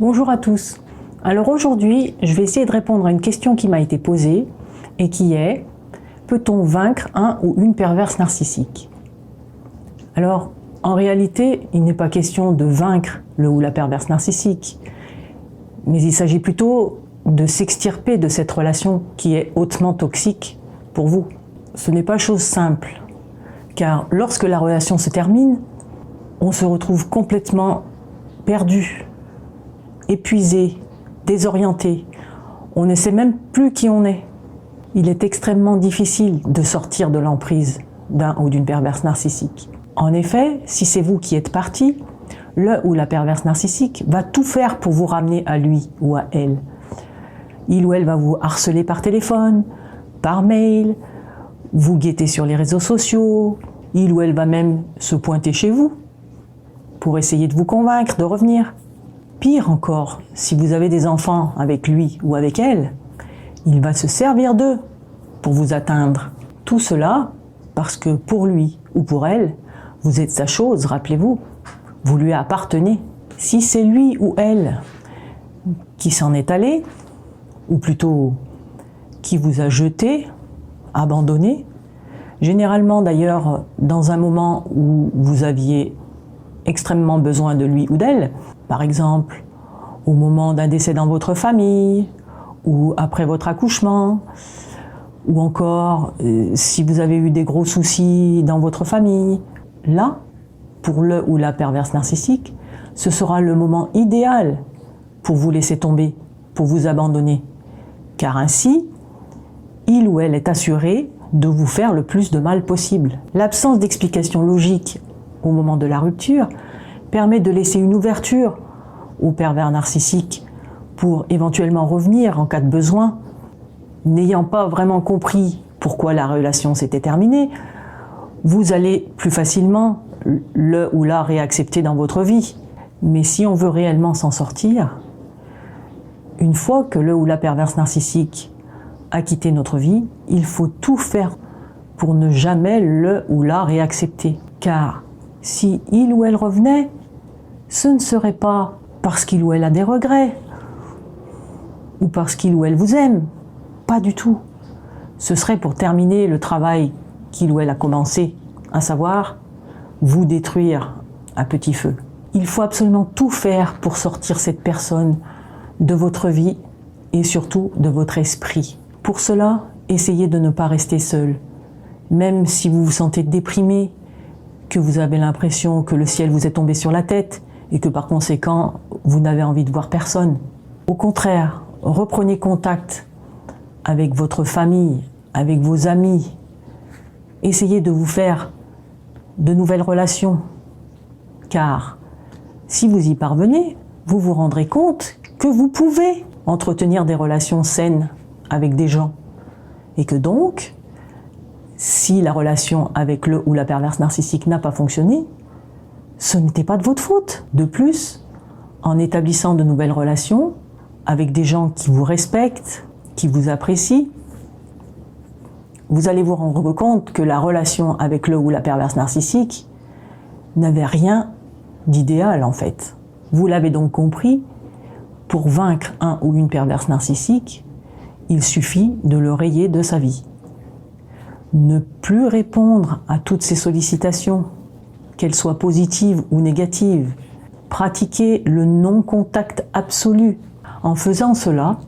Bonjour à tous. Alors aujourd'hui, je vais essayer de répondre à une question qui m'a été posée et qui est: peut-on vaincre un ou une perverse narcissique? Alors, en réalité, il n'est pas question de vaincre le ou la perverse narcissique, mais il s'agit plutôt de s'extirper de cette relation qui est hautement toxique pour vous. Ce n'est pas chose simple, car lorsque la relation se termine, on se retrouve complètement perdu, épuisé, désorienté. On ne sait même plus qui on est. Il est extrêmement difficile de sortir de l'emprise d'un ou d'une perverse narcissique. En effet, si c'est vous qui êtes parti, le ou la perverse narcissique va tout faire pour vous ramener à lui ou à elle. Il ou elle va vous harceler par téléphone, par mail, vous guetter sur les réseaux sociaux. Il ou elle va même se pointer chez vous pour essayer de vous convaincre de revenir. Pire encore, si vous avez des enfants avec lui ou avec elle, il va se servir d'eux pour vous atteindre. Tout cela parce que pour lui ou pour elle, vous êtes sa chose, rappelez-vous, vous lui appartenez. Si c'est lui ou elle qui s'en est allé, ou plutôt qui vous a jeté, abandonné, généralement d'ailleurs dans un moment où vous aviez extrêmement besoin de lui ou d'elle, par exemple au moment d'un décès dans votre famille, ou après votre accouchement, ou encore si vous avez eu des gros soucis dans votre famille, là, pour le ou la perverse narcissique, ce sera le moment idéal pour vous laisser tomber, pour vous abandonner, car ainsi, il ou elle est assuré de vous faire le plus de mal possible. L'absence d'explication logique au moment de la rupture permet de laisser une ouverture au pervers narcissique pour éventuellement revenir en cas de besoin. N'ayant pas vraiment compris pourquoi la relation s'était terminée, vous allez plus facilement le ou la réaccepter dans votre vie. Mais si on veut réellement s'en sortir, une fois que le ou la perverse narcissique a quitté notre vie, il faut tout faire pour ne jamais le ou la réaccepter. Car si il ou elle revenait, ce ne serait pas parce qu'il ou elle a des regrets ou parce qu'il ou elle vous aime. Pas du tout. Ce serait pour terminer le travail qu'il ou elle a commencé, à savoir vous détruire à petit feu. Il faut absolument tout faire pour sortir cette personne de votre vie et surtout de votre esprit. Pour cela, essayez de ne pas rester seul. Même si vous vous sentez déprimé, que vous avez l'impression que le ciel vous est tombé sur la tête et que par conséquent, vous n'avez envie de voir personne. Au contraire, reprenez contact avec votre famille, avec vos amis. Essayez de vous faire de nouvelles relations. Car si vous y parvenez, vous vous rendrez compte que vous pouvez entretenir des relations saines avec des gens. Et que donc, si la relation avec le ou la perverse narcissique n'a pas fonctionné, ce n'était pas de votre faute. De plus, en établissant de nouvelles relations avec des gens qui vous respectent, qui vous apprécient, vous allez vous rendre compte que la relation avec le ou la perverse narcissique n'avait rien d'idéal en fait. Vous l'avez donc compris, pour vaincre un ou une perverse narcissique, il suffit de le rayer de sa vie. Ne plus répondre à toutes ces sollicitations, qu'elles soient positives ou négatives. Pratiquer le non-contact absolu. En faisant cela,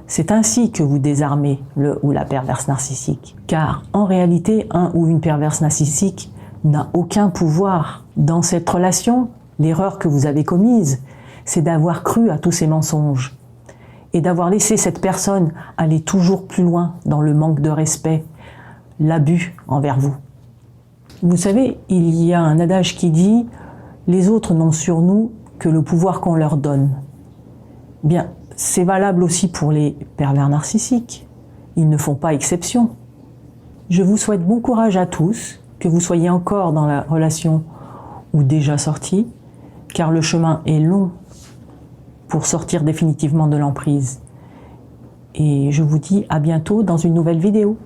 c'est ainsi que vous désarmez le ou la perverse narcissique. Car en réalité, un ou une perverse narcissique n'a aucun pouvoir. Dans cette relation, l'erreur que vous avez commise, c'est d'avoir cru à tous ces mensonges et d'avoir laissé cette personne aller toujours plus loin dans le manque de respect, l'abus envers vous. Vous savez, il y a un adage qui dit « Les autres n'ont sur nous que le pouvoir qu'on leur donne ». Bien, c'est valable aussi pour les pervers narcissiques. Ils ne font pas exception. Je vous souhaite bon courage à tous, que vous soyez encore dans la relation ou déjà sortis, car le chemin est long pour sortir définitivement de l'emprise. Et je vous dis à bientôt dans une nouvelle vidéo.